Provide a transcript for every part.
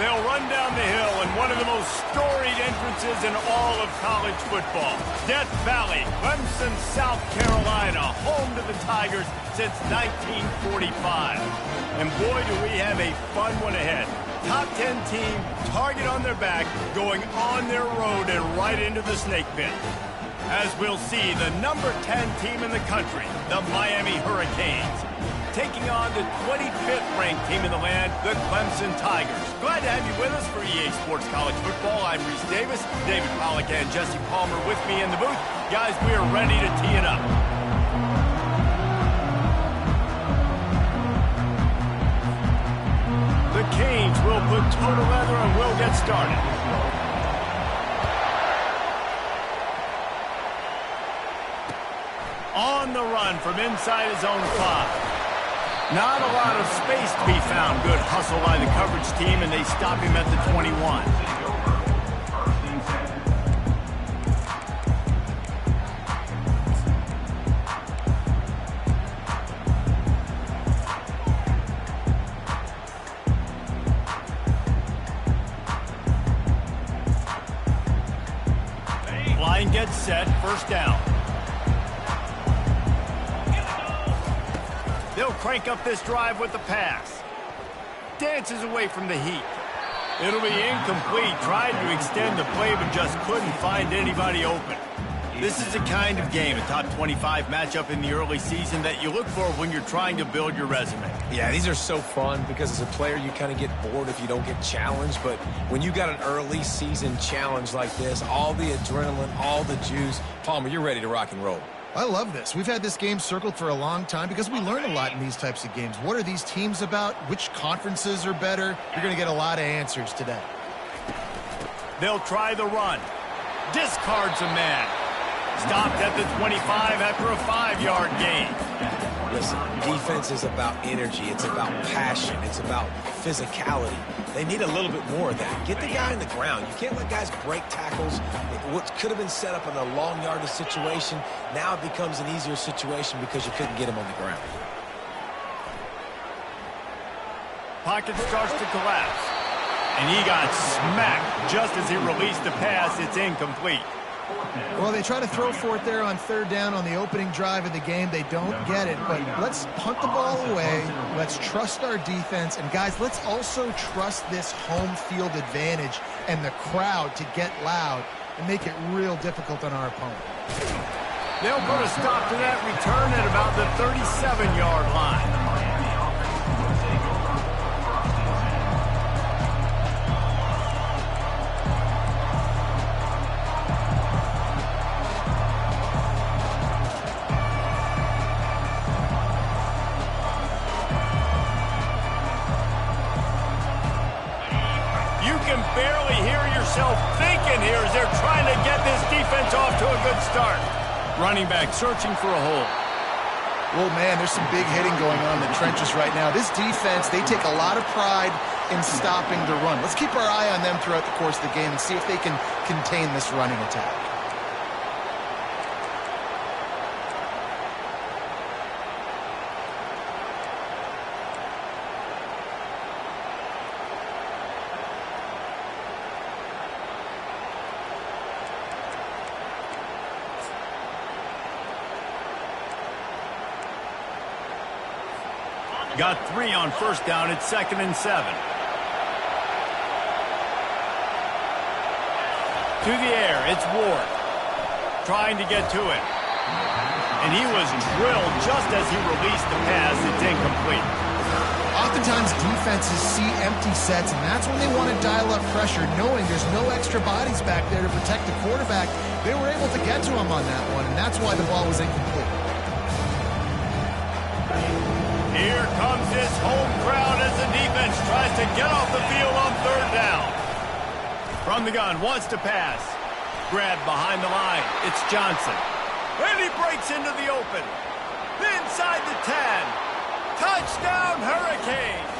They'll run down the hill in one of the most storied entrances in all of college football. Death Valley, Clemson, South Carolina, home to the Tigers since 1945. And boy, do we have a fun one ahead. Top 10 team, target on their back, going on their road and right into the snake pit. As we'll see, the number 10 team in the country, the Miami Hurricanes, taking on the 25th ranked team in the land, the Clemson Tigers. Glad to have you with us for EA Sports College Football. I'm Reese Davis, David Pollack and Jesse Palmer with me in the booth. Guys, we are ready to tee it up. The Canes will put total leather and we'll get started. On the run from inside his own 5. Not a lot of space to be found. Good hustle by the coverage team, and they stop him at the 21. Line gets set, first down. They'll crank up this drive with the pass. Dances away from the heat. It'll be incomplete. Tried to extend the play, but just couldn't find anybody open. This is the kind of game, a top 25 matchup in the early season, that you look for when you're trying to build your resume. Yeah, these are so fun because as a player, you kind of get bored if you don't get challenged. But when you got an early season challenge like this, all the adrenaline, all the juice, Palmer, you're ready to rock and roll. I love this. We've had this game circled for a long time because we learn a lot in these types of games. What are these teams about? Which conferences are better? You're going to get a lot of answers today. They'll try the run. Discards a man. Stopped at the 25 after a 5-yard gain. Listen, defense is about energy. It's about passion. It's about physicality. They need a little bit more of that. Get the guy on the ground. You can't let guys break tackles. What could have been set up in a long yardage situation, now it becomes an easier situation because you couldn't get him on the ground. Pocket starts to collapse. And he got smacked just as he released the pass. It's incomplete. Well, they try to throw for it there on third down on the opening drive of the game. They don't get it, but let's punt the ball away. Let's trust our defense. And, guys, let's also trust this home field advantage and the crowd to get loud and make it real difficult on our opponent. They'll put a stop to that return at about the 37-yard line. Barely hear yourself thinking here as they're trying to get this defense off to a good start. Running back searching for a hole. Well, man, there's some big hitting going on in the trenches right now. This defense, they take a lot of pride in stopping the run. Let's keep our eye on them throughout the course of the game and see if they can contain this running attack. Got 3 on first down. It's 2nd and 7. To the air, it's Ward. Trying to get to it. And he was drilled just as he released the pass. It's incomplete. Oftentimes defenses see empty sets, and that's when they want to dial up pressure, knowing there's no extra bodies back there to protect the quarterback. They were able to get to him on that one, and that's why the ball was incomplete. Here comes this home crowd as the defense tries to get off the field on third down. From the gun, wants to pass. Grabbed behind the line. It's Johnson. And he breaks into the open. Inside the 10. Touchdown, Hurricanes.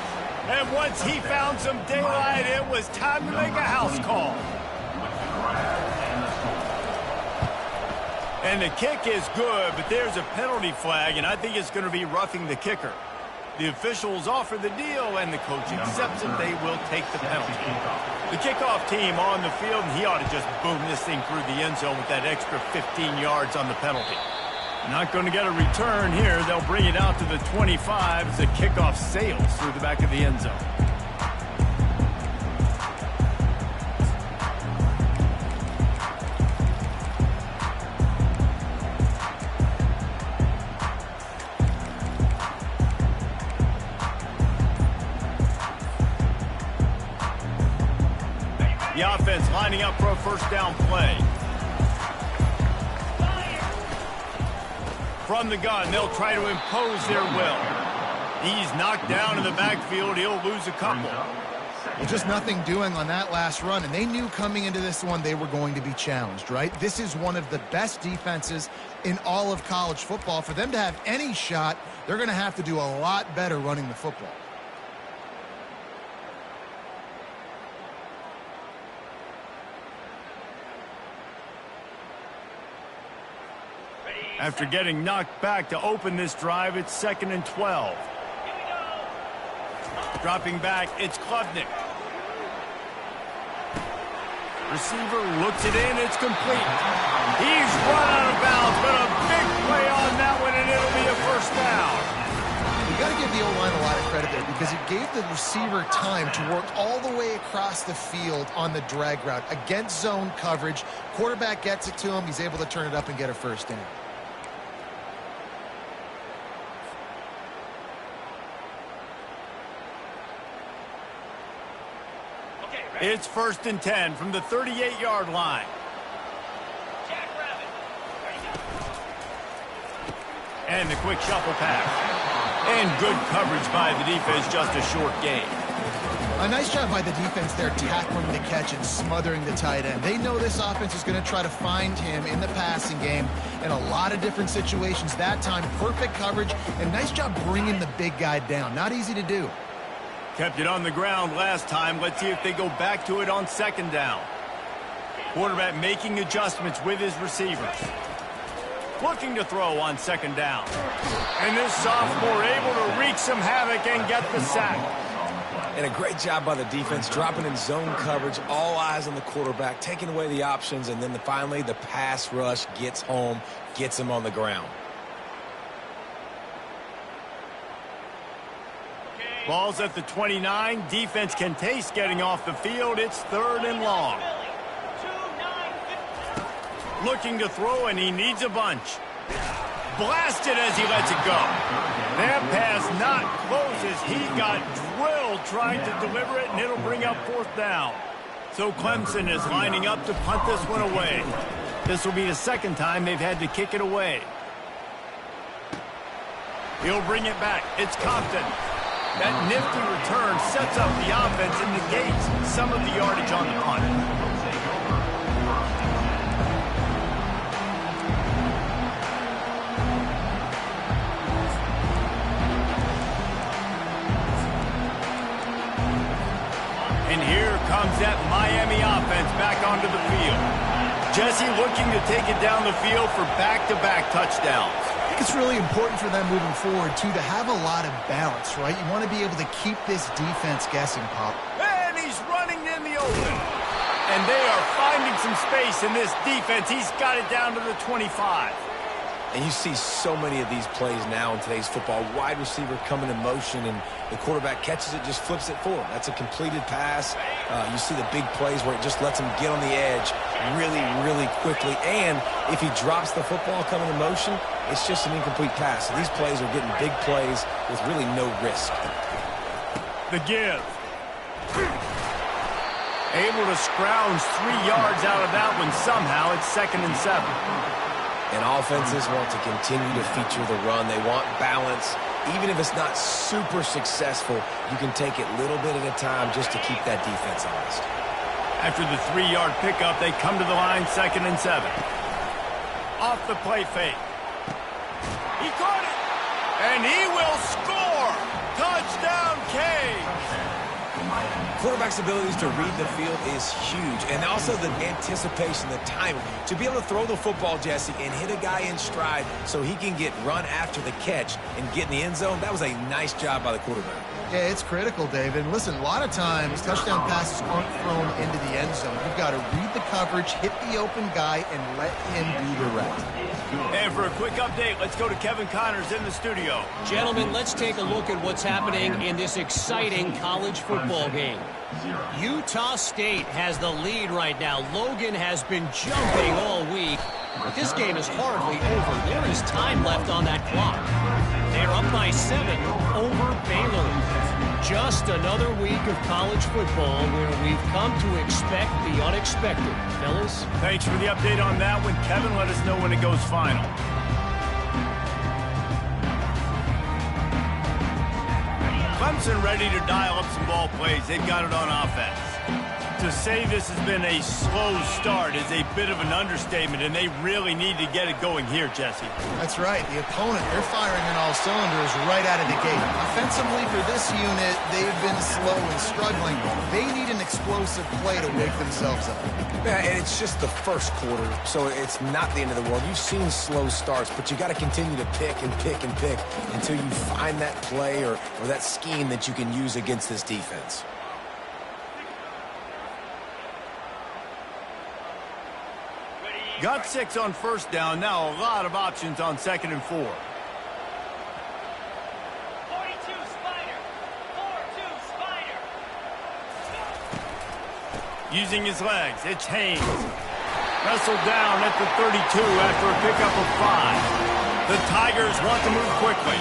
And once he found some daylight, it was time to make a house call. And the kick is good, but there's a penalty flag, and I think it's going to be roughing the kicker. The officials offer the deal, and the coach accepts it. They will take the penalty. The kickoff team on the field, and he ought to just boom this thing through the end zone with that extra 15 yards on the penalty. Not going to get a return here. They'll bring it out to the 25 as the kickoff sails through the back of the end zone. The offense lining up for a first down play. From the gun, they'll try to impose their will. He's knocked down in the backfield. He'll lose a couple. Well, just nothing doing on that last run, and they knew coming into this one they were going to be challenged, right? This is one of the best defenses in all of college football. For them to have any shot, they're going to have to do a lot better running the football. After getting knocked back to open this drive, it's 2nd and 12. Dropping back, it's Klubnik. Receiver looks it in, it's complete. He's run out of bounds, but a big play on that one, and it'll be a first down. You got to give the O-line a lot of credit there because it gave the receiver time to work all the way across the field on the drag route against zone coverage. Quarterback gets it to him. He's able to turn it up and get a first down. It's 1st and 10 from the 38-yard line. And the quick shuffle pass. And good coverage by the defense, just a short gain. A nice job by the defense there, tackling the catch and smothering the tight end. They know this offense is going to try to find him in the passing game in a lot of different situations. That time, perfect coverage, and nice job bringing the big guy down. Not easy to do. Kept it on the ground last time. Let's see if they go back to it on 2nd down. Quarterback making adjustments with his receivers. Looking to throw on 2nd down. And this sophomore able to wreak some havoc and get the sack. And a great job by the defense, dropping in zone coverage, all eyes on the quarterback, taking away the options, and then finally the pass rush gets home, gets him on the ground. Ball's at the 29. Defense can taste getting off the field. It's 3rd and long. Looking to throw, and he needs a bunch. Blasted as he lets it go. That pass not close as he got drilled trying to deliver it, and it'll bring up 4th down. So Clemson is lining up to punt this one away. This will be the 2nd time they've had to kick it away. He'll bring it back. It's Compton. That nifty return sets up the offense and negates some of the yardage on the punt. And here comes that Miami offense back onto the field. Jesse looking to take it down the field for back-to-back touchdowns. I think it's really important for them moving forward, too, to have a lot of balance, right? You want to be able to keep this defense guessing, Pop. And he's running in the open. And they are finding some space in this defense. He's got it down to the 25. And you see so many of these plays now in today's football. Wide receiver coming in motion, and the quarterback catches it, just flips it forward. That's a completed pass. You see the big plays where it just lets him get on the edge really, really quickly. And if he drops the football coming in motion, it's just an incomplete pass. So these plays are getting big plays with really no risk. The give. Able to scrounge 3 yards out of that one somehow. It's 2nd and 7. And offenses want to continue to feature the run. They want balance. Even if it's not super successful, you can take it little bit at a time just to keep that defense honest. After the 3-yard pickup, they come to the line, 2nd and 7. Off the play fake. He caught it. And he will score. Touchdown, Canes. quarterback's abilities to read the field is huge, and also the anticipation, the timing. To be able to throw the football, Jesse, and hit a guy in stride so he can get run after the catch and get in the end zone, that was a nice job by the quarterback. Yeah, it's critical, David. And listen, a lot of times touchdown passes aren't thrown into the end zone. You've got to read the coverage, hit the open guy, and let him do the rest. And for a quick update, let's go to Kevin Connors in the studio. Gentlemen, let's take a look at what's happening in this exciting college football game. Utah State has the lead right now. Logan has been jumping all week, but this game is hardly over. There is time left on that clock. They're up by 7 over Baylor. Just another week of college football where we've come to expect the unexpected. Fellas? Thanks for the update on that one. Kevin, let us know when it goes final. Clemson ready to dial up some ball plays. They've got it on offense. To say this has been a slow start is a bit of an understatement, and they really need to get it going here, Jesse. That's right. The opponent, they're firing on all cylinders right out of the gate. Offensively for this unit, they've been slow and struggling. They need an explosive play to wake themselves up. Yeah, and it's just the first quarter, so it's not the end of the world. You've seen slow starts, but you got to continue to pick and pick and pick until you find that play or that scheme that you can use against this defense. Got 6 on first down. Now a lot of options on 2nd and 4. 42 Spider. 4-2 Spider. Using his legs, it's Haynes. Wrestled down at the 32 after a pickup of 5. The Tigers want to move quickly.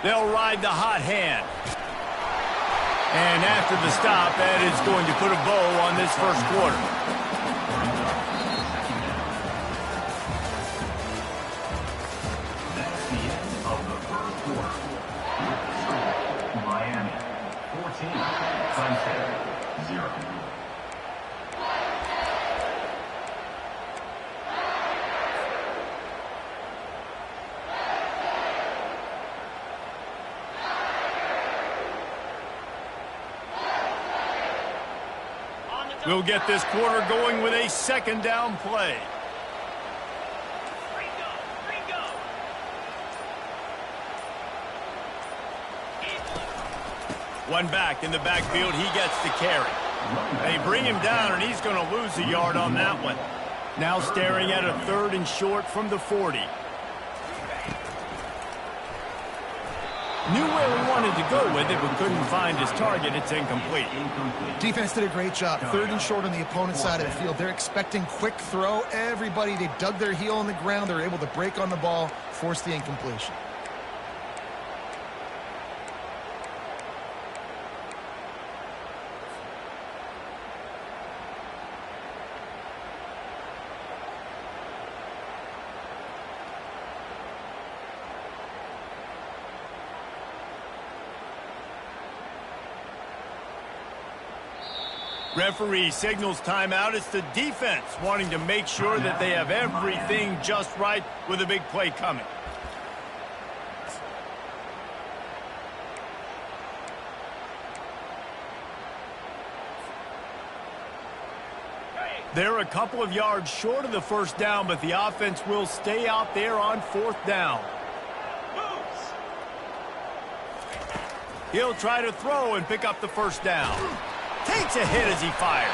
They'll ride the hot hand. And after the stop, that is going to put a bow on this first quarter. That's the end of the first quarter. Miami 14, Clemson 0. We'll get this quarter going with a 2nd down play. One back in the backfield, he gets the carry. They bring him down, and he's going to lose a yard on that one. Now staring at a 3rd and short from the 40. Knew where he wanted to go with it, but couldn't find his target. It's incomplete. Defense did a great job. 3rd and short on the opponent's side of the field. They're expecting quick throw. Everybody, they dug their heel on the ground. They're able to break on the ball, force the incompletion. Referee signals timeout. It's the defense wanting to make sure that they have everything just right with a big play coming. They're a couple of yards short of the first down, but the offense will stay out there on 4th down. He'll try to throw and pick up the first down. Takes a hit as he fires.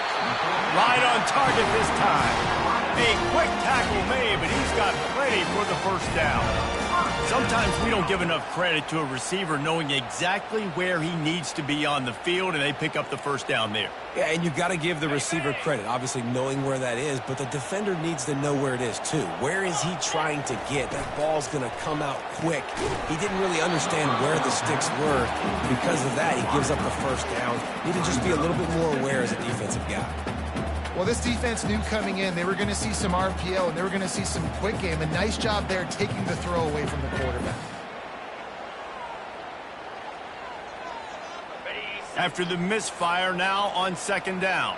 Right on target this time. A quick tackle made, but he's got plenty for the first down. Sometimes we don't give enough credit to a receiver knowing exactly where he needs to be on the field, and they pick up the first down there. Yeah, and you got to give the receiver credit, obviously knowing where that is, but the defender needs to know where it is too. Where is he trying to get? That ball's going to come out quick. He didn't really understand where the sticks were. Because of that, he gives up the first down. Need to just be a little bit more aware as a defensive guy. Well, this defense knew coming in they were going to see some RPO and they were going to see some quick game. A nice job there taking the throw away from the quarterback. After the misfire, now on 2nd down.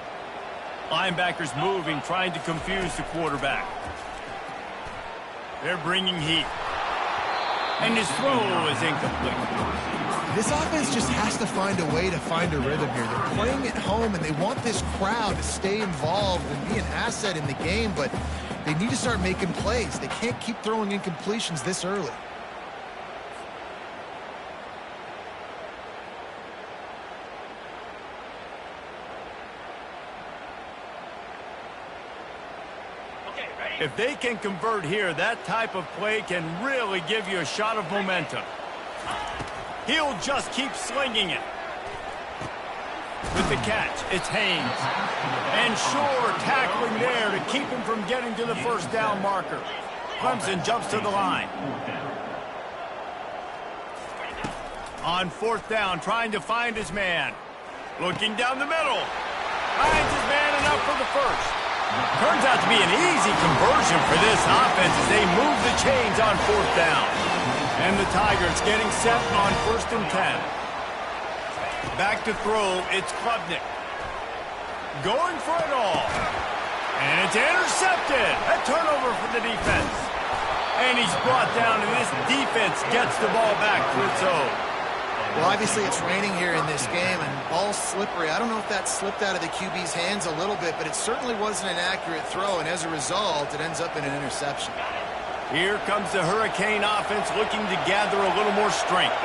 Linebackers moving, trying to confuse the quarterback. They're bringing heat. And his throw is incomplete. This offense just has to find a way to find a rhythm here. They're playing at home, and they want this crowd to stay involved and be an asset in the game, but they need to start making plays. They can't keep throwing incompletions this early. If they can convert here, that type of play can really give you a shot of momentum. He'll just keep slinging it. With the catch, it's Haynes. And sure, tackling there to keep him from getting to the first down marker. Clemson jumps to the line. On fourth down, trying to find his man. Looking down the middle. Finds his man enough for the first. Turns out to be an easy conversion for this offense as they move the chains on fourth down. And the Tigers getting set on 1st and 10. Back to throw, it's Klubnik. Going for it all. And it's intercepted. A turnover for the defense. And he's brought down, and this defense gets the ball back to its own. Well, obviously it's raining here in this game, and ball's slippery. I don't know if that slipped out of the QB's hands a little bit, but it certainly wasn't an accurate throw, and as a result, it ends up in an interception. Here comes the Hurricane offense looking to gather a little more strength.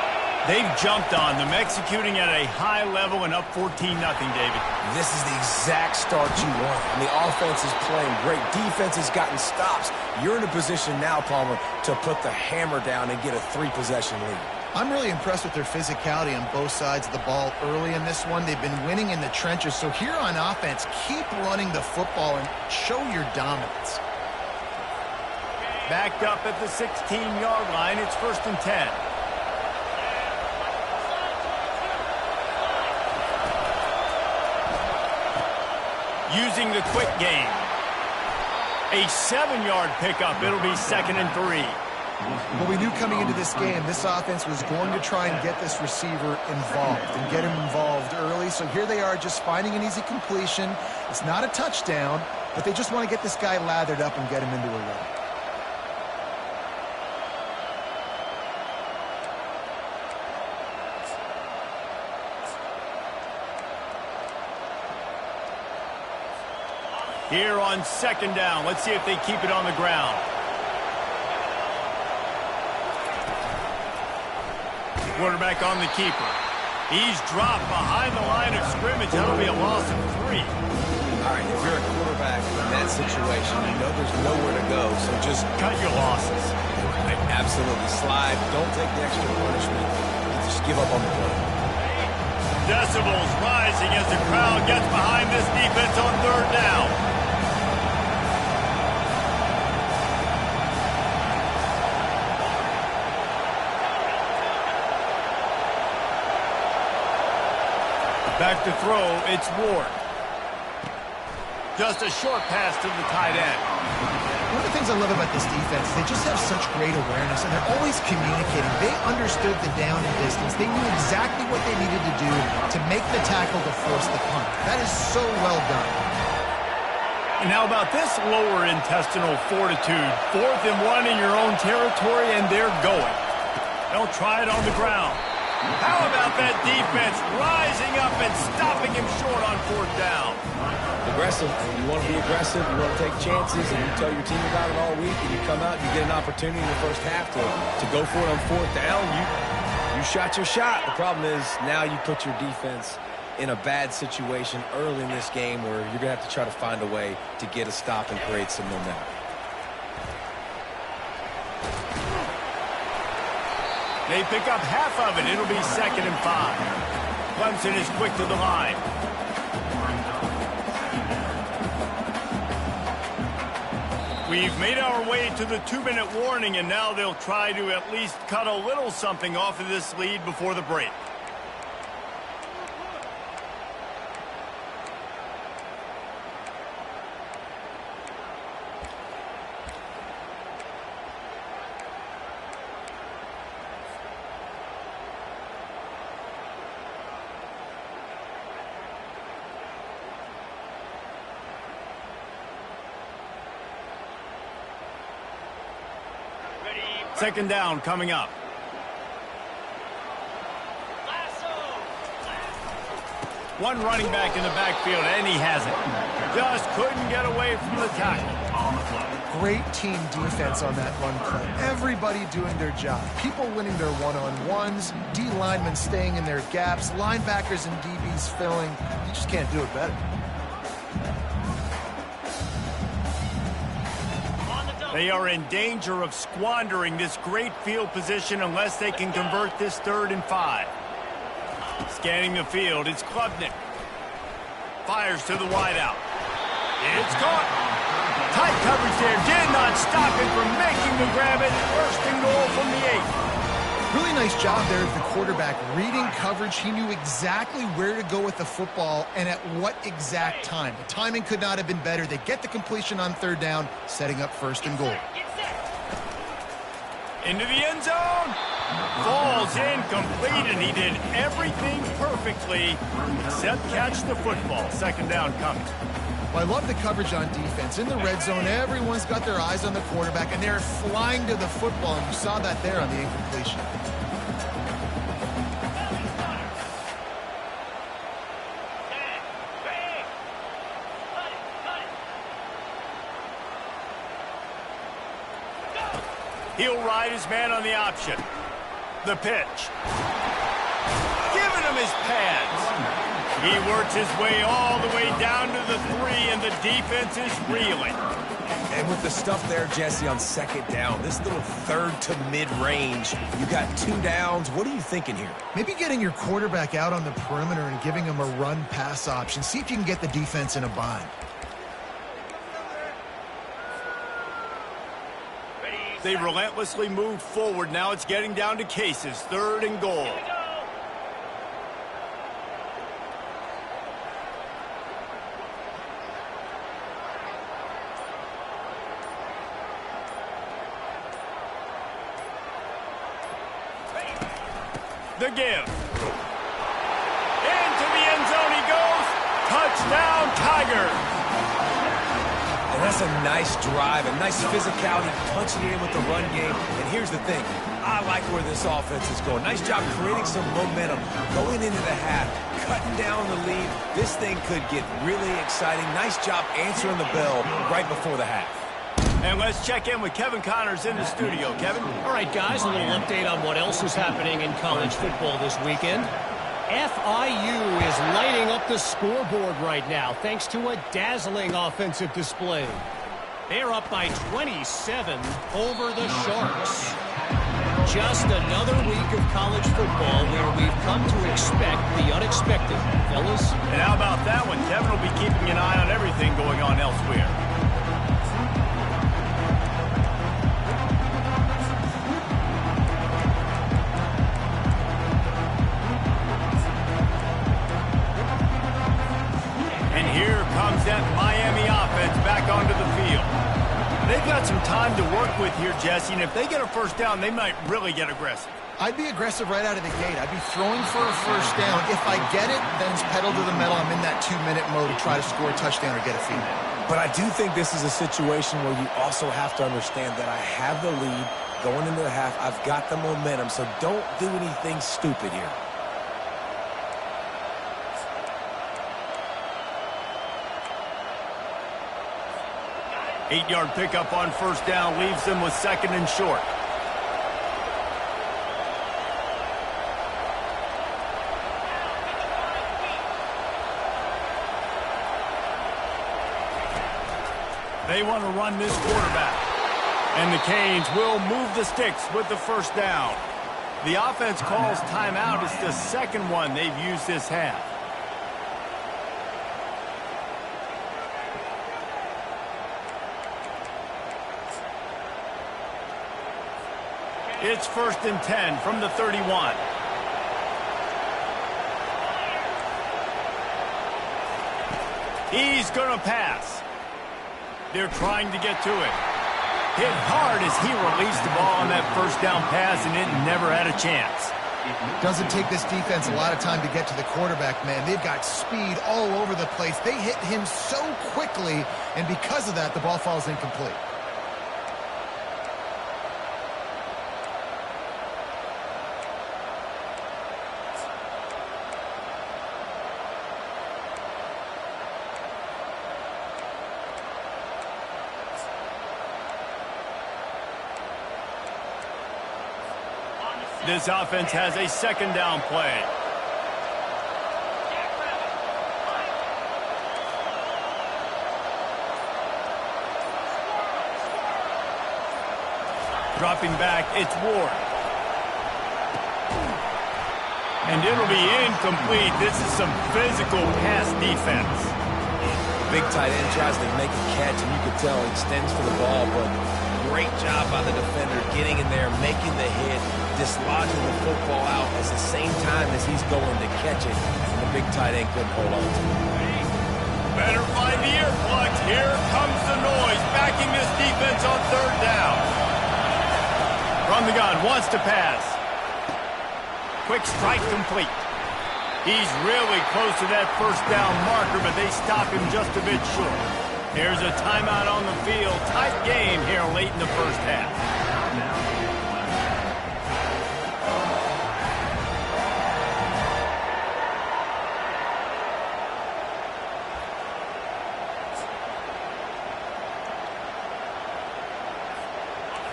They've jumped on them, executing at a high level and up 14-0, David. This is the exact start you want. And the offense is playing great. Defense has gotten stops. You're in a position now, Palmer, to put the hammer down and get a 3-possession lead. I'm really impressed with their physicality on both sides of the ball early in this one. They've been winning in the trenches. So here on offense, keep running the football and show your dominance. Backed up at the 16-yard line, it's 1st and 10. Using the quick game. A 7-yard pickup. It'll be 2nd and 3. Well, we knew coming into this game, this offense was going to try and get this receiver involved and get him involved early. So here they are just finding an easy completion. It's not a touchdown, but they just want to get this guy lathered up and get him into a rhythm. Here on 2nd down, let's see if they keep it on the ground. Quarterback on the keeper. He's dropped behind the line of scrimmage. That'll be a loss of 3. All right, if you're a quarterback in that situation, you know there's nowhere to go, so just cut your losses. Right, absolutely. Slide. Don't take the extra punishment. Just give up on the play. Decibels rising as the crowd gets behind this defense on 3rd down. Back to throw, it's Ward. Just a short pass to the tight end. One of the things I love about this defense is they just have such great awareness, and they're always communicating. They understood the down and distance. They knew exactly what they needed to do to make the tackle to force the punt. That is so well done. And how about this lower intestinal fortitude? 4th and 1 in your own territory, and they're going. They'll try it on the ground. How about that defense rising up and stopping him short on 4th down? Aggressive. You want to be aggressive. You want to take chances, and you tell your team about it all week, and you come out and you get an opportunity in the first half to go for it on 4th down. You shot your shot. The problem is now you put your defense in a bad situation early in this game where you're going to have to try to find a way to get a stop and create some momentum. They pick up half of it. It'll be 2nd and 5. Clemson is quick to the line. We've made our way to the 2-minute warning, and now they'll try to at least cut a little something off of this lead before the break. Second down coming up. One running back in the backfield, and he has it. Just couldn't get away from the tackle. Great team defense on that run play. Everybody doing their job. People winning their one-on-ones, D linemen staying in their gaps, linebackers and DBs filling. You just can't do it better. They are in danger of squandering this great field position unless they can convert this 3rd and 5. Scanning the field, it's Klubnik. Fires to the wideout. It's caught. Tight coverage there. Did not stop him from making the grab it. 1st and goal from the 8. Really nice job there as the quarterback. Reading coverage, he knew exactly where to go with the football and at what exact time. The timing could not have been better. They get the completion on 3rd down, setting up 1st and goal. Into the end zone. Falls incomplete, and he did everything perfectly except catch the football. 2nd down coming. Well, I love the coverage on defense. In the red zone, everyone's got their eyes on the quarterback, and they're flying to the football, and you saw that there on the incompletion. He'll ride his man on the option. The pitch. Giving him his pads. He works his way all the way down to the 3, and the defense is reeling. And with the stuff there, Jesse, on 2nd down, this little 3rd to mid-range, you got 2 downs. What are you thinking here? Maybe getting your quarterback out on the perimeter and giving him a run-pass option. See if you can get the defense in a bind. They relentlessly moved forward. Now it's getting down to cases. 3rd and goal. The give. Into the end zone he goes. Touchdown, Tigers. And that's a nice drive, a nice physicality, punching it in with the run game. And here's the thing. I like where this offense is going. Nice job creating some momentum, going into the half, cutting down the lead. This thing could get really exciting. Nice job answering the bell right before the half. And let's check in with Kevin Connors in the studio. Kevin? All right, guys, a little update on what else is happening in college football this weekend. FIU is lighting up the scoreboard right now thanks to a dazzling offensive display. They're up by 27 over the Sharks. Just another week of college football where we've come to expect the unexpected, fellas. And how about that one? Kevin will be keeping an eye on everything going on elsewhere. That Miami offense back onto the field. They've got some time to work with here, Jesse, and if they get a 1st down, they might really get aggressive. I'd be aggressive right out of the gate. I'd be throwing for a 1st down. If I get it, then it's pedal to the metal. I'm in that 2-minute mode to try to score a touchdown or get a field. But I do think this is a situation where you also have to understand that I have the lead going into the half. I've got the momentum, so don't do anything stupid here. Eight-yard pickup on 1st down leaves them with 2nd and short. They want to run this quarterback. And the Canes will move the sticks with the 1st down. The offense calls timeout. It's the 2nd one they've used this half. It's 1st and 10 from the 31. He's going to pass. They're trying to get to it. Hit hard as he released the ball on that 1st down pass, and it never had a chance. Doesn't take this defense a lot of time to get to the quarterback, man. They've got speed all over the place. They hit him so quickly, and because of that, the ball falls incomplete. This offense has a second down play. Dropping back, it's Ward. And it'll be incomplete. This is some physical pass defense. Big tight end tries to make a catch, and you could tell he extends for the ball, but great job by the defender getting in there, making the hit, dislodging the football out at the same time as he's going to catch it, and the big tight end couldn't hold on to it. Better find the earplugs. Here comes the noise, backing this defense on third down. From the gun, wants to pass. Quick strike complete. He's really close to that first down marker, but they stop him just a bit short. Here's a timeout on the field. Tight game here late in the first half.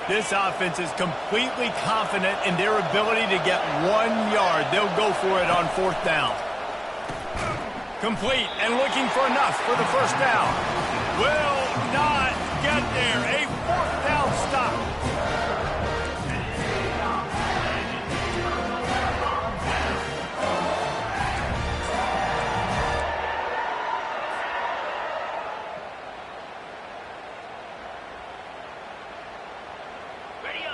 This offense is completely confident in their ability to get 1 yard. They'll go for it on fourth down. Complete and looking for enough for the first down. Will not get there. A fourth down stop.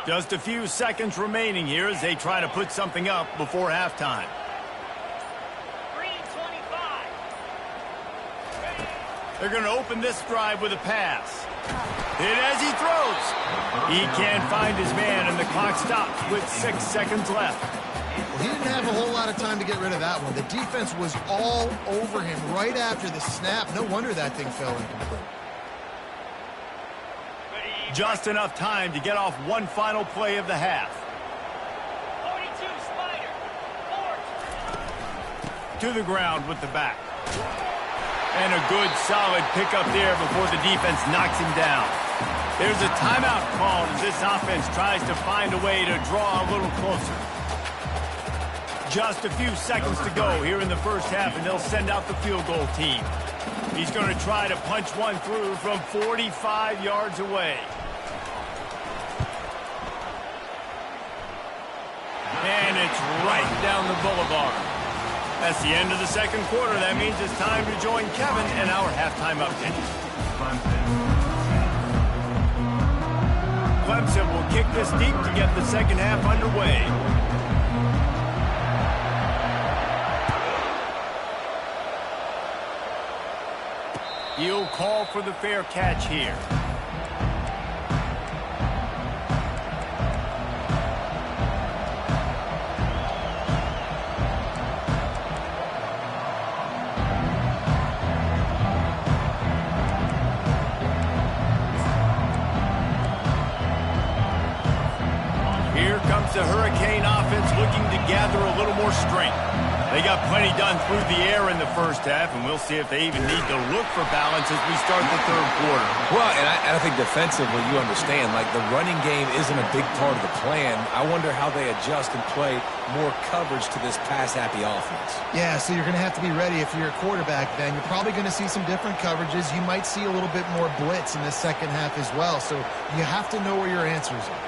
Just a few seconds remaining here as they try to put something up before halftime. They're going to open this drive with a pass. Hit as he throws. He can't find his man, and the clock stops with 6 seconds left. Well, he didn't have a whole lot of time to get rid of that one. The defense was all over him right after the snap. No wonder that thing fell incomplete. Just enough time to get off one final play of the half. 42 Spider. To the ground with the back. And a good, solid pickup there before the defense knocks him down. There's a timeout called as this offense tries to find a way to draw a little closer. Just a few seconds to go here in the first half, and they'll send out the field goal team. He's going to try to punch one through from 45 yards away. And it's right down the boulevard. That's the end of the second quarter. That means it's time to join Kevin in our halftime update. Clemson will kick this deep to get the second half underway. He'll call for the fair catch here. The Hurricane offense looking to gather a little more strength. They got plenty done through the air in the first half, and we'll see if they even need to look for balance as we start the third quarter. Well, and I think defensively, you understand, like the running game isn't a big part of the plan. I wonder how they adjust and play more coverage to this pass-happy offense. Yeah, so you're going to have to be ready if you're a quarterback then. You're probably going to see some different coverages. You might see a little bit more blitz in the second half as well, so you have to know where your answers are.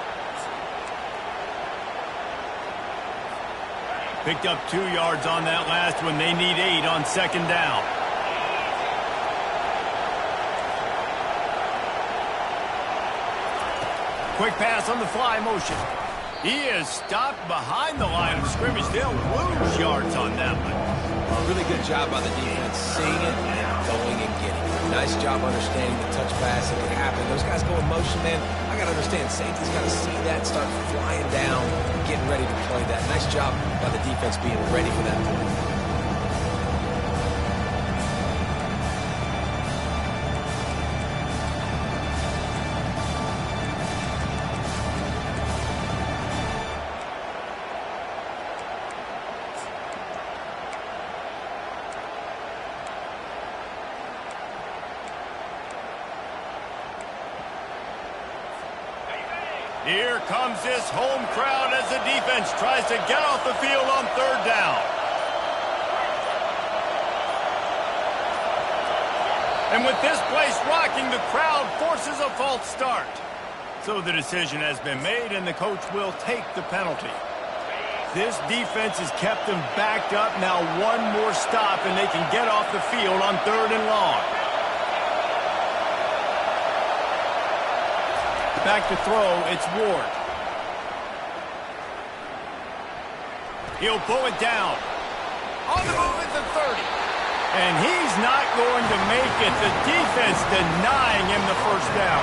Picked up 2 yards on that last one. They need 8 on second down. Quick pass on the fly motion. He is stopped behind the line of scrimmage. They'll lose yards on that one. Really good job by the defense, seeing it and going and getting it. Nice job understanding the touch pass that can happen. Those guys go in motion, man. I got to understand, safety's got to see that, start flying down, getting ready to play that. Nice job by the defense being ready for that play. Here comes this home crowd as the defense tries to get off the field on third down. And with this place rocking, the crowd forces a false start. So the decision has been made, and the coach will take the penalty. This defense has kept them backed up. Now one more stop, and they can get off the field on third and long. Back to throw, it's Ward. He'll pull it down. On the move at the 30. And he's not going to make it. The defense denying him the first down.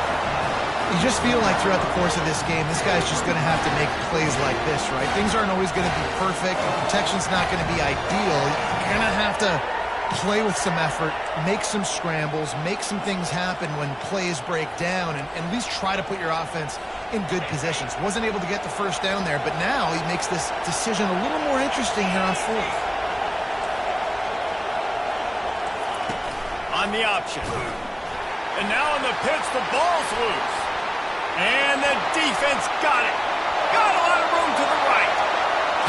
You just feel like throughout the course of this game, this guy's just going to have to make plays like this, right? Things aren't always going to be perfect, and protection's not going to be ideal. You're going to have to play with some effort, make some scrambles, make some things happen when plays break down, and at least try to put your offense in good positions. Wasn't able to get the first down there, but now he makes this decision a little more interesting here on fourth. On the option. And now on the pitch, the ball's loose. And the defense got it. Got a lot of room to the right.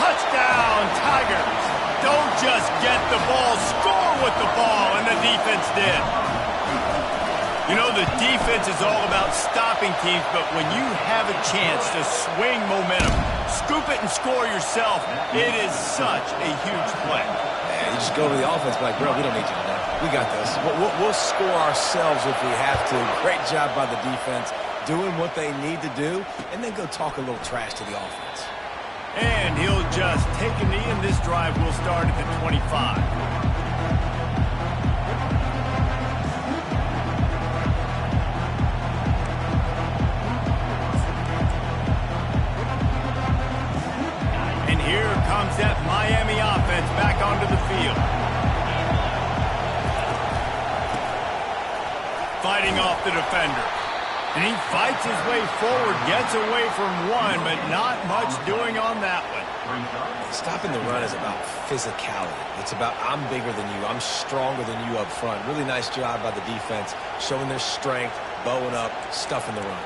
Touchdown, Tigers. Don't just get the ball, score with the ball, and the defense did. You know, the defense is all about stopping teams, but when you have a chance to swing momentum, scoop it and score yourself, it is such a huge play. Man, you just go to the offense like, bro, we don't need you today. We got this. We'll score ourselves if we have to. Great job by the defense, doing what they need to do, and then go talk a little trash to the offense. And he'll just take a knee, and this drive will start at the 25. And here comes that Miami offense back onto the field. Fighting off the defender. And he fights his way forward, gets away from one, but not much doing on that one. Stopping the run is about physicality. It's about I'm bigger than you, I'm stronger than you up front. Really nice job by the defense, showing their strength, bowing up, stuffing the run.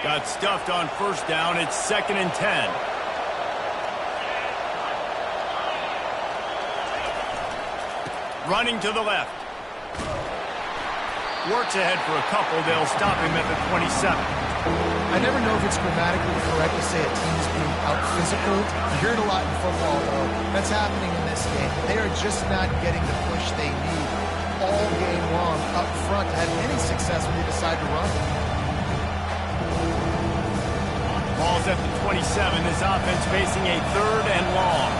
Got stuffed on first down. It's 2nd and 10. Running to the left. Works ahead for a couple. They'll stop him at the 27. I never know if it's grammatically correct to say a team's being out-physical. You hear it a lot in football, though. That's happening in this game. They are just not getting the push they need all game long up front to have any success when they decide to run. Ball's at the 27. This offense facing a 3rd and long.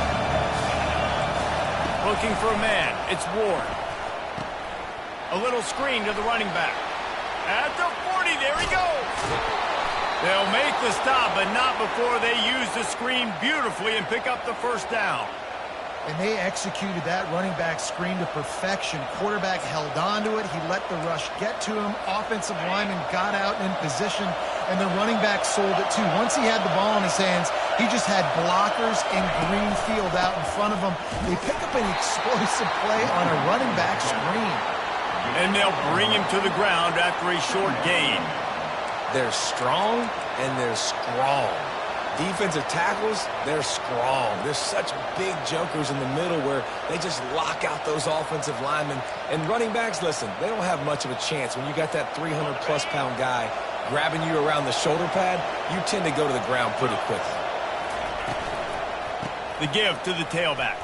Looking for a man. It's Ward. A little screen to the running back. At the 40, there he goes. They'll make the stop, but not before they use the screen beautifully and pick up the first down. And they executed that running back screen to perfection. Quarterback held on to it. He let the rush get to him. Offensive lineman got out in position, and the running back sold it too. Once he had the ball in his hands, he just had blockers and green field out in front of him. They pick up an explosive play on a running back screen. And they'll bring him to the ground after a short gain. They're strong and they're strong. Defensive tackles, they're strong. There's such big jokers in the middle where they just lock out those offensive linemen. And running backs, listen, they don't have much of a chance. When you got that 300-plus pound guy grabbing you around the shoulder pad, you tend to go to the ground pretty quickly. The give to the tailback.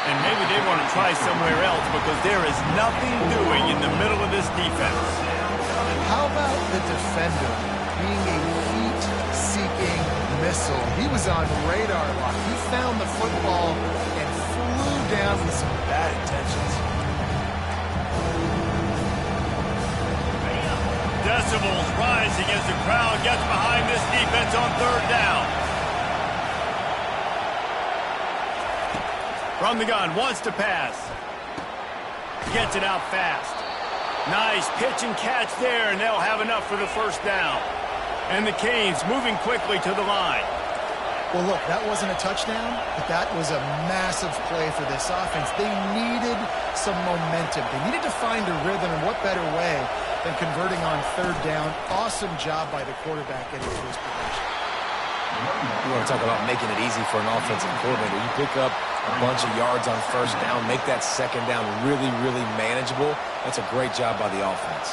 And maybe they want to try somewhere else because there is nothing doing in the middle of this defense. How about the defender being a heat-seeking missile? He was on radar lock. He found the football and flew down with some bad intentions. Decibels rising as the crowd gets behind this defense on third down. From the gun, wants to pass. Gets it out fast. Nice pitch and catch there, and they'll have enough for the first down. And the Canes moving quickly to the line. Well, look, that wasn't a touchdown, but that was a massive play for this offense. They needed some momentum. They needed to find a rhythm, and what better way than converting on third down. Awesome job by the quarterback getting to his position. You want to talk about making it easy for an offensive coordinator. You pick up a bunch of yards on first down, make that second down really, really manageable. That's a great job by the offense.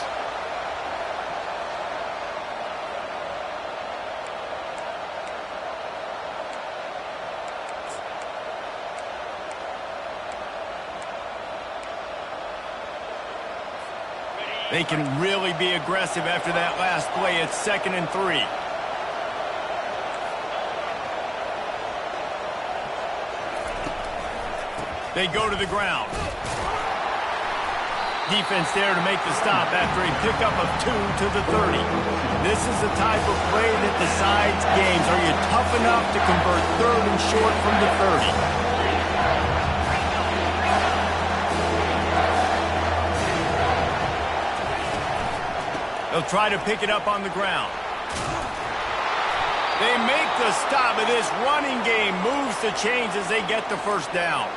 They can really be aggressive after that last play. It's 2nd and 3. They go to the ground. Defense there to make the stop after a pickup of 2 to the 30. This is the type of play that decides games. Are you tough enough to convert 3rd and short from the 30? They'll try to pick it up on the ground. They make the stop, and this running game moves the chains as they get the first down.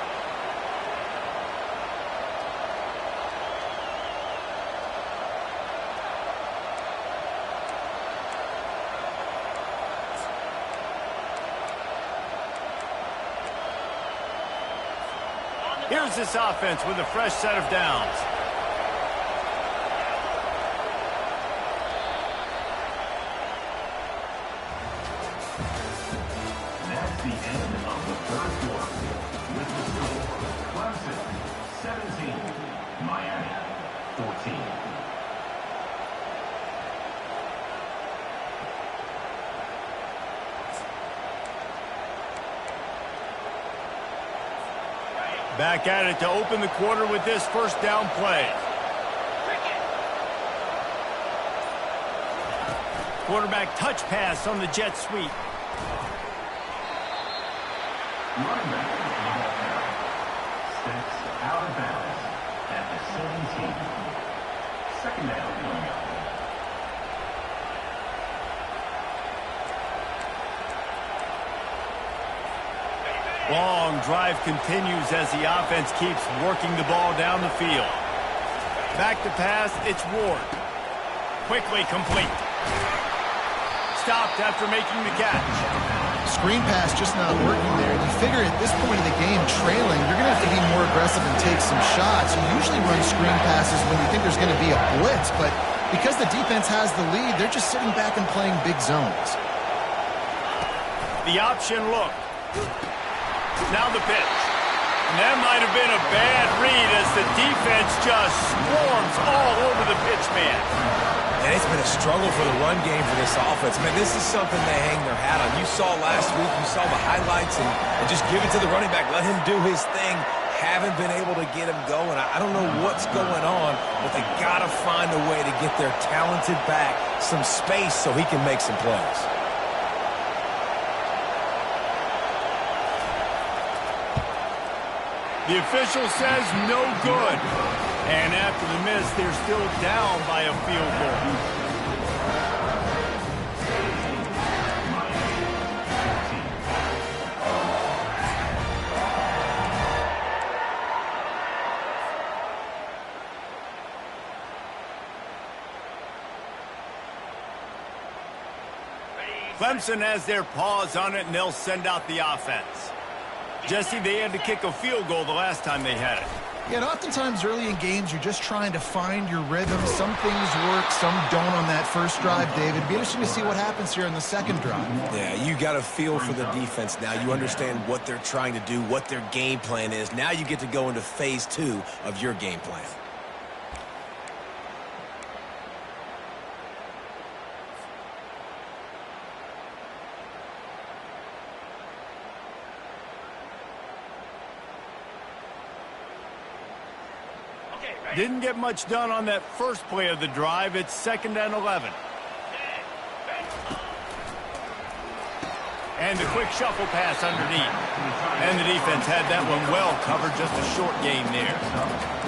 Here's this offense with a fresh set of downs. That's the end of the third quarter. With the score, Clemson 17, Miami 14. Back at it to open the quarter with this first down play. Quarterback touch pass on the jet sweep. Running back, steps out of bounds at the 17. Second down coming up. Long drive continues as the offense keeps working the ball down the field. Back to pass, it's Ward. Quickly complete. Stopped after making the catch. Screen pass just not working there. You figure at this point of the game, trailing, you're going to have to be more aggressive and take some shots. You usually run screen passes when you think there's going to be a blitz, but because the defense has the lead, they're just sitting back and playing big zones. The option look. Now the pitch. And that might have been a bad read as the defense just swarms all over the pitch man. And it's been a struggle for the run game for this offense. Man, this is something they hang their hat on. You saw last week, you saw the highlights, and just give it to the running back. Let him do his thing. Haven't been able to get him going. I don't know what's going on, but they got to find a way to get their talented back some space so he can make some plays. The official says no good. And after the miss, they're still down by a field goal. Clemson has their paws on it, and they'll send out the offense. Jesse, they had to kick a field goal the last time they had it. Yeah, and oftentimes early in games, you're just trying to find your rhythm. Some things work, some don't on that first drive, David. Be interesting to see what happens here in the second drive. Yeah, you got a feel for the defense now. You understand what they're trying to do, what their game plan is. Now you get to go into phase 2 of your game plan. Didn't get much done on that first play of the drive. It's 2nd and 11. And a quick shuffle pass underneath. And the defense had that one well covered. Just a short gain there.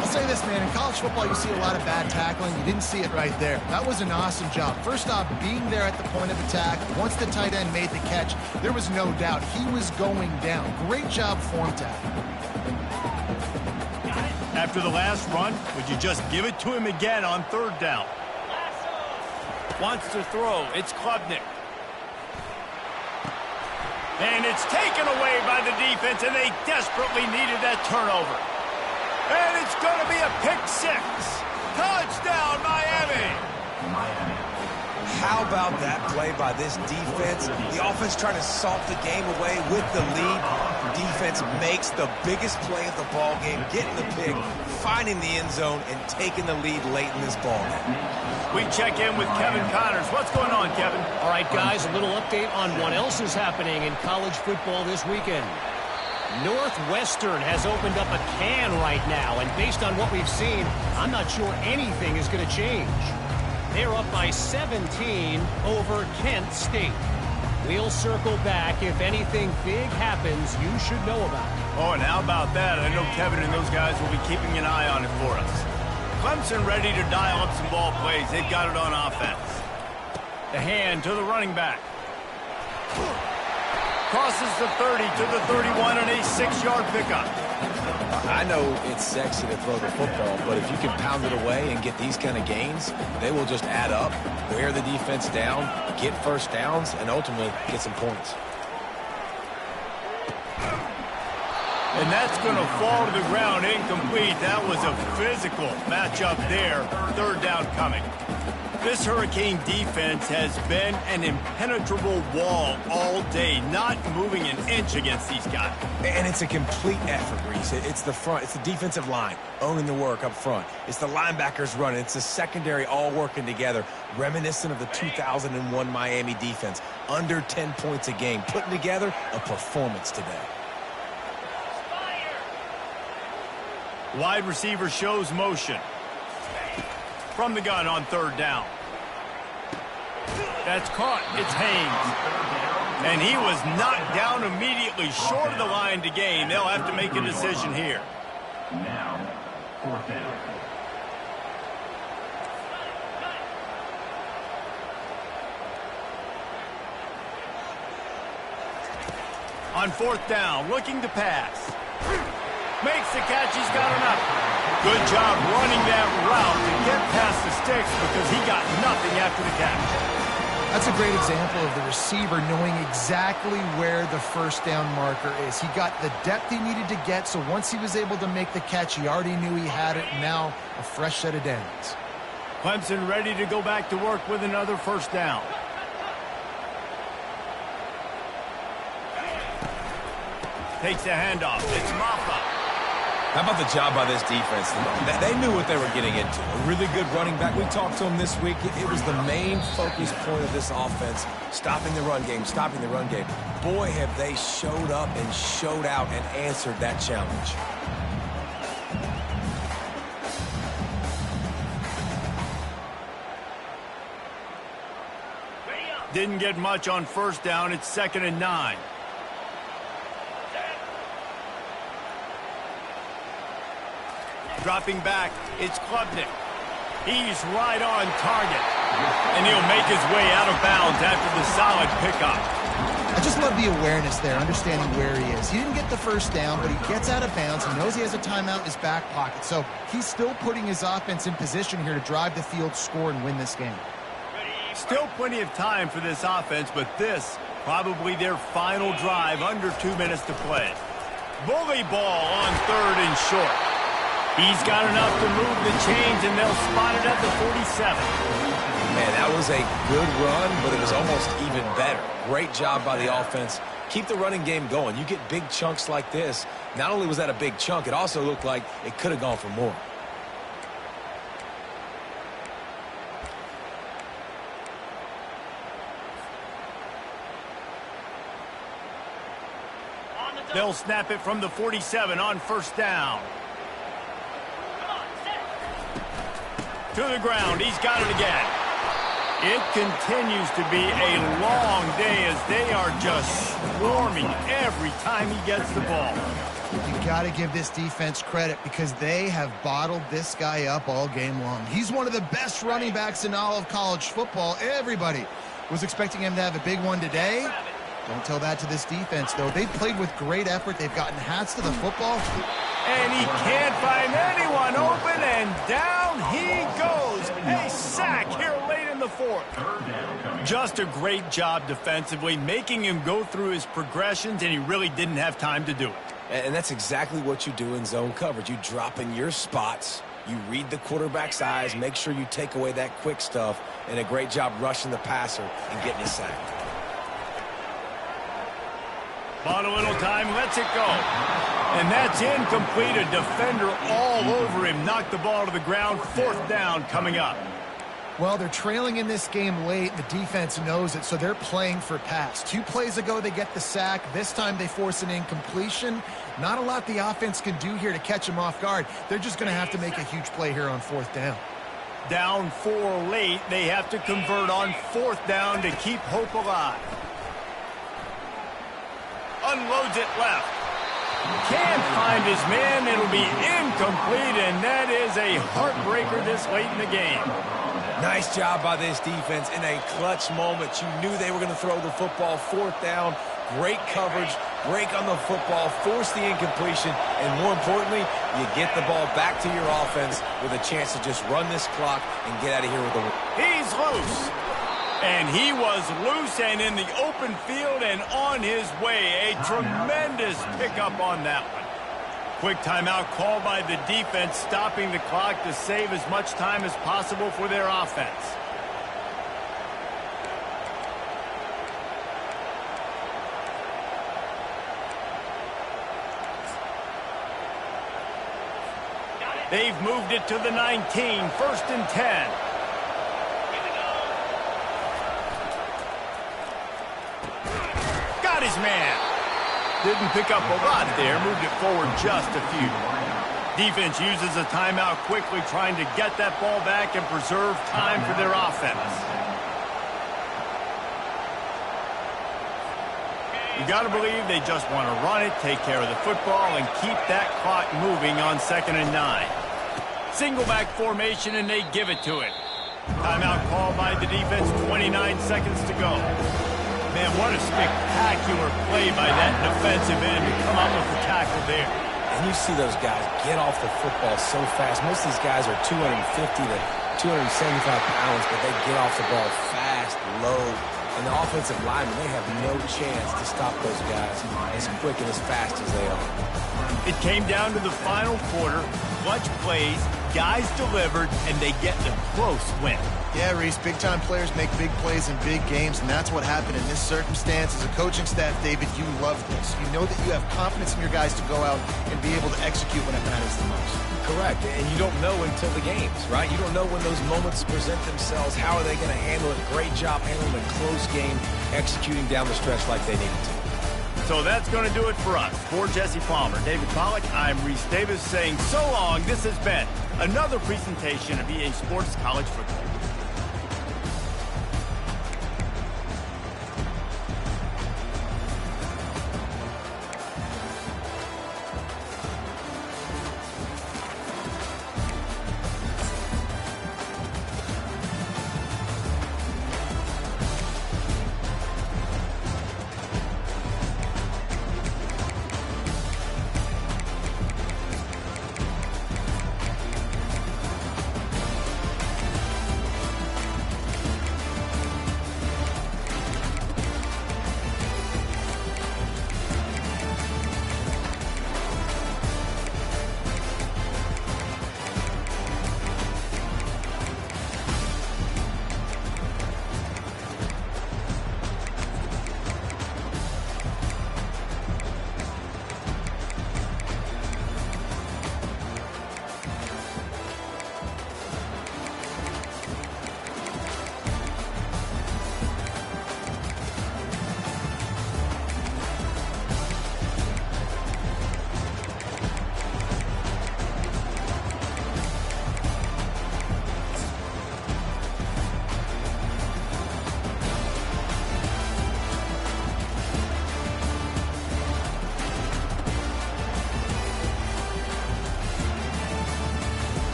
I'll say this, man. In college football, you see a lot of bad tackling. You didn't see it right there. That was an awesome job. First off, being there at the point of attack. Once the tight end made the catch, there was no doubt he was going down. Great job form tackle. After the last run, would you just give it to him again on 3rd down? Wants to throw. It's Klubnik. And it's taken away by the defense, and they desperately needed that turnover. And it's going to be a pick six. Touchdown, Miami. How about that play by this defense? The offense trying to salt the game away with the lead. Defense makes the biggest play of the ball game, getting the pick, finding the end zone, and taking the lead late in this ball game. We check in with Kevin Connors. What's going on, Kevin? All right, guys, a little update on what else is happening in college football this weekend. Northwestern has opened up a can right now, and based on what we've seen, I'm not sure anything is going to change. They're up by 17 over Kent State. We'll circle back. If anything big happens, you should know about it. Oh, and how about that? I know Kevin and those guys will be keeping an eye on it for us. Clemson ready to dial up some ball plays. They've got it on offense. The hand to the running back. Crosses the 30 to the 31 on a 6-yard pickup. I know it's sexy to throw the football, but if you can pound it away and get these kind of gains, they will just add up, wear the defense down, get first downs, and ultimately get some points. And that's going to fall to the ground incomplete. That was a physical matchup there. Third down coming. This Hurricane defense has been an impenetrable wall all day, not moving an inch against these guys. And it's a complete effort, Reese. It's the front. It's the defensive line owning the work up front. It's the linebackers running. It's the secondary all working together, reminiscent of the 2001 Miami defense. Under 10 points a game, putting together a performance today. Wide receiver shows motion. From the gun on third down. That's caught. It's Haynes. And he was knocked down immediately short of the line to gain. They'll have to make a decision here. Now, fourth down. On fourth down, looking to pass. Makes the catch. He's got enough. Good job running that route to get past the sticks because he got nothing after the catch. That's a great example of the receiver knowing exactly where the first down marker is. He got the depth he needed to get, so once he was able to make the catch, he already knew he had it. Now a fresh set of downs. Clemson ready to go back to work with another first down. Takes the handoff. It's Maffa. How about the job by this defense? They knew what they were getting into. A really good running back. We talked to him this week. It was the main focus point of this offense, stopping the run game, stopping the run game. Boy, have they showed up and showed out and answered that challenge. Didn't get much on first down. It's 2nd and 9. Dropping back, it's Klubnik. He's right on target. And he'll make his way out of bounds after the solid pickup. I just love the awareness there, understanding where he is. He didn't get the first down, but he gets out of bounds. He knows he has a timeout in his back pocket. So he's still putting his offense in position here to drive the field, score, and win this game. Still plenty of time for this offense, but this probably their final drive, under 2 minutes to play. Bully ball on third and short. He's got enough to move the chains, and they'll spot it at the 47. Man, that was a good run, but it was almost even better. Great job by the offense. Keep the running game going. You get big chunks like this. Not only was that a big chunk, it also looked like it could have gone for more. They'll snap it from the 47 on first down. To the ground. He's got it again. It continues to be a long day as they are just swarming every time he gets the ball. You got to give this defense credit because they have bottled this guy up all game long. He's one of the best running backs in all of college football. Everybody was expecting him to have a big one today. Don't tell that to this defense, though. They've played with great effort. They've gotten hats to the football. And he can't find anyone open, and down he goes. A sack here late in the fourth. fourth. Just a great job defensively, making him go through his progressions, and he really didn't have time to do it. And that's exactly what you do in zone coverage. You drop in your spots, you read the quarterback's eyes, make sure you take away that quick stuff, and a great job rushing the passer and getting a sack. Bought a little time, lets it go. And that's incomplete. A defender all over him. Knocked the ball to the ground. Fourth down coming up. Well, they're trailing in this game late. The defense knows it, so they're playing for pass. 2 plays ago, they get the sack. This time, they force an incompletion. Not a lot the offense can do here to catch them off guard. They're just going to have to make a huge play here on fourth down. Down 4 late. They have to convert on fourth down to keep hope alive. Unloads it left. Can't find his man. It'll be incomplete, and that is a heartbreaker this late in the game. Nice job by this defense in a clutch moment. You knew they were going to throw the football. Fourth down, great coverage, break on the football, force the incompletion, and more importantly, you get the ball back to your offense with a chance to just run this clock and get out of here with a win. He's loose. And he was loose and in the open field and on his way. A tremendous pickup on that one. Quick timeout called by the defense, stopping the clock to save as much time as possible for their offense. They've moved it to the 19, first and 10. Got his man. Didn't pick up a lot there, moved it forward just a few. Defense uses a timeout quickly, trying to get that ball back and preserve time for their offense. You got to believe they just want to run it, take care of the football, and keep that clock moving on 2nd and 9. Single back formation, and they give it to it. Timeout called by the defense, 29 seconds to go. Man, what a spectacular play by that defensive end to come up with the tackle there. And you see those guys get off the football so fast. Most of these guys are 250 to 275 pounds, but they get off the ball fast, low. And the offensive linemen, they have no chance to stop those guys as quick and as fast as they are. It came down to the final quarter. Clutch plays, guys delivered, and they get the close win. Yeah, Reese, big-time players make big plays in big games, and that's what happened in this circumstance. As a coaching staff, David, you love this. You know that you have confidence in your guys to go out and be able to execute when it matters the most. Correct, and you don't know until the games, right? You don't know when those moments present themselves. How are they going to handle it? Great job handling a close game, executing down the stretch like they needed to. So that's going to do it for us. For Jesse Palmer, David Pollack, I'm Reese Davis saying so long. This has been another presentation of EA Sports College Football.